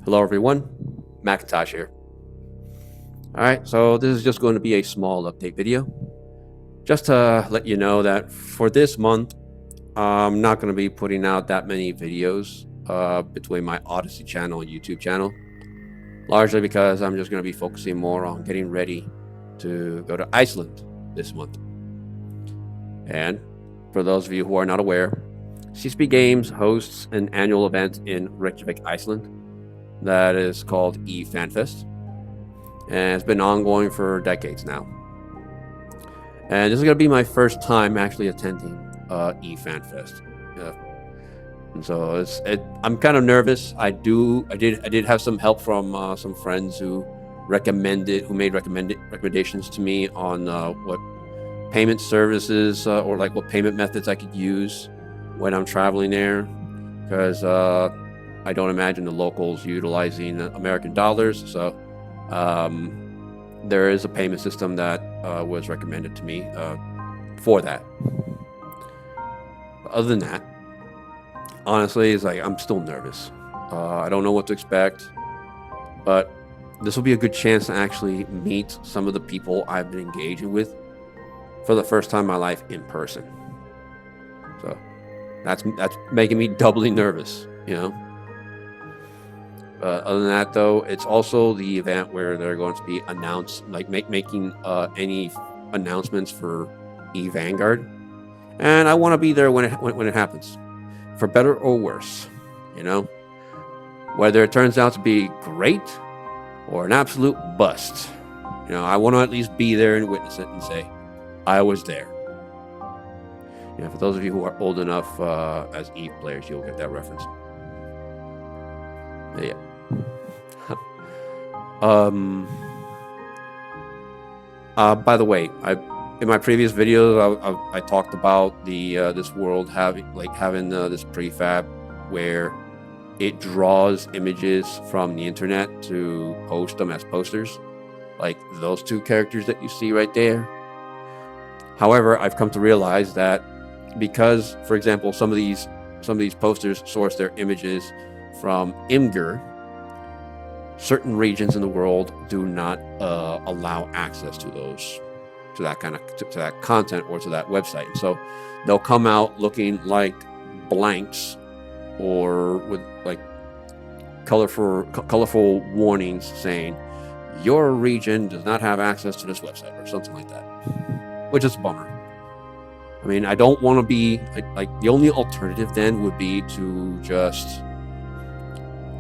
Hello everyone, Macintosh here. Alright, so this is just going to be a small update video. Just to let you know that for this month, I'm not going to be putting out that many videos between my Odyssey channel and YouTube channel. Largely because I'm just going to be focusing more on getting ready to go to Iceland this month. And for those of you who are not aware, CSP Games hosts an annual event in Reykjavik, Iceland that is called EVE Fanfest, and it's been ongoing for decades now. And this is going to be my first time actually attending EVE Fanfest, and so I'm kind of nervous. I did have some help from some friends who made recommendations to me on what payment services or like what payment methods I could use when I'm traveling there, because I don't imagine the locals utilizing American dollars. So there is a payment system that was recommended to me for that. But other than that, honestly, it's like I'm still nervous. I don't know what to expect, but this will be a good chance to actually meet some of the people I've been engaging with for the first time in my life in person. So that's making me doubly nervous, you know. Other than that, though, it's also the event where they're going to be making any announcements for EVE Vanguard, and I want to be there when it happens, for better or worse, you know. Whether it turns out to be great or an absolute bust, you know, I want to at least be there and witness it and say, I was there. You know, for those of you who are old enough as EVE players, you'll get that reference. Yeah. By the way, in my previous videos, I talked about this world having this prefab where it draws images from the internet to post them as posters, like those two characters that you see right there. However, I've come to realize that because, for example, some of these posters source their images from Imgur, certain regions in the world do not allow access to that content or to that website. And so they'll come out looking like blanks or with like colorful warnings saying your region does not have access to this website or something like that, which is a bummer. I mean, I don't want to be like the only alternative then would be to just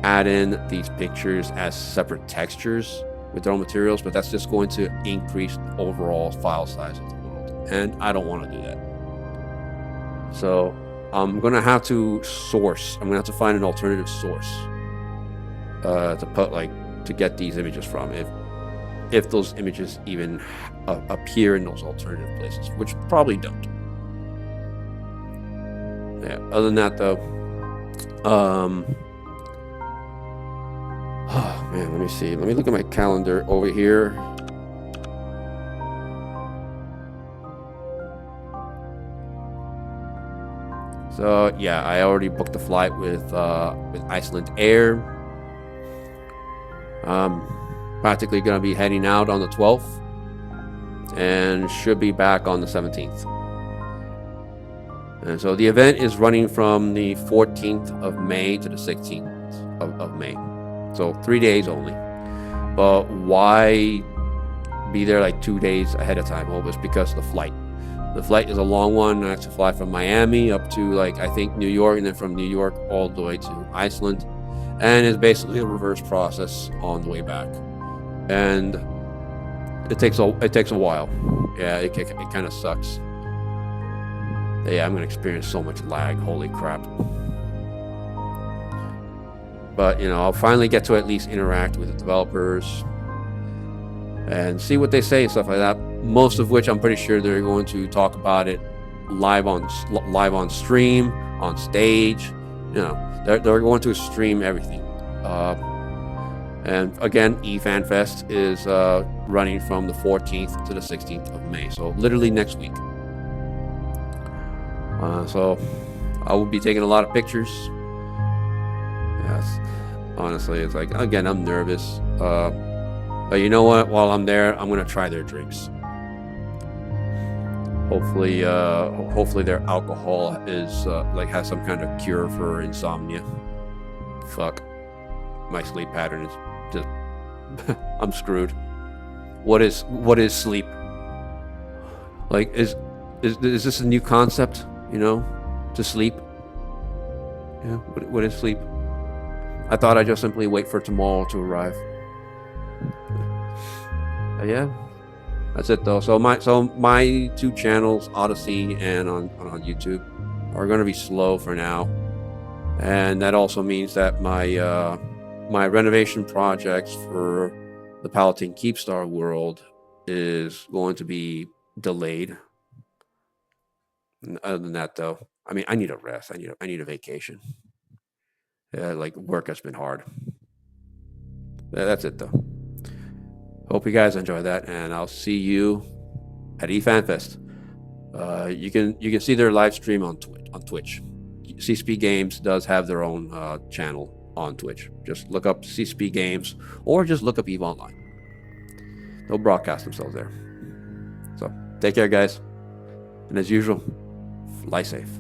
add in these pictures as separate textures with their own materials, but that's just going to increase the overall file size of the world, and I don't want to do that. So I'm gonna have to find an alternative source to get these images from, if those images even appear in those alternative places, which probably don't. Yeah, other than that, though, oh man, let me see. Let me look at my calendar over here. So yeah, I already booked the flight with Iceland Air. Practically gonna be heading out on the 12th and should be back on the 17th. And so the event is running from the 14th of May to the 16th of May. So 3 days only. But why be there like 2 days ahead of time? Well, it's because of the flight. The flight is a long one. I have to fly from Miami up to I think New York, and then from New York all the way to Iceland. And it's basically a reverse process on the way back. And it takes a while. Yeah, it kind of sucks. Yeah, I'm gonna experience so much lag. Holy crap. But you know, I'll finally get to at least interact with the developers and see what they say and stuff like that. Most of which I'm pretty sure they're going to talk about it live on stream, on stage. You know, they're going to stream everything. And again, EVE Fanfest is running from the 14th to the 16th of May, so literally next week. So I will be taking a lot of pictures. Yes. Honestly, it's like, again, I'm nervous. But you know what? While I'm there, I'm gonna try their drinks. Hopefully, hopefully their alcohol is like has some kind of cure for insomnia. Fuck, my sleep pattern is just I'm screwed. What is sleep? Like, is this a new concept? You know, to sleep. Yeah, what is sleep? I thought I'd just simply wait for tomorrow to arrive. Yeah, that's it though. So my two channels, Odyssey and on YouTube, are going to be slow for now, and that also means that my my renovation projects for the Palatine Keepstar world is going to be delayed. And other than that, though, I mean, I need a rest. I need a vacation. Like, work has been hard. That's it though. Hope you guys enjoy that, and I'll see you at EVE Fanfest. You can see their live stream on Twitch. CSP Games does have their own channel on Twitch. Just look up CSP Games, or just look up EVE Online. They'll broadcast themselves there. So take care, guys, and as usual, fly safe.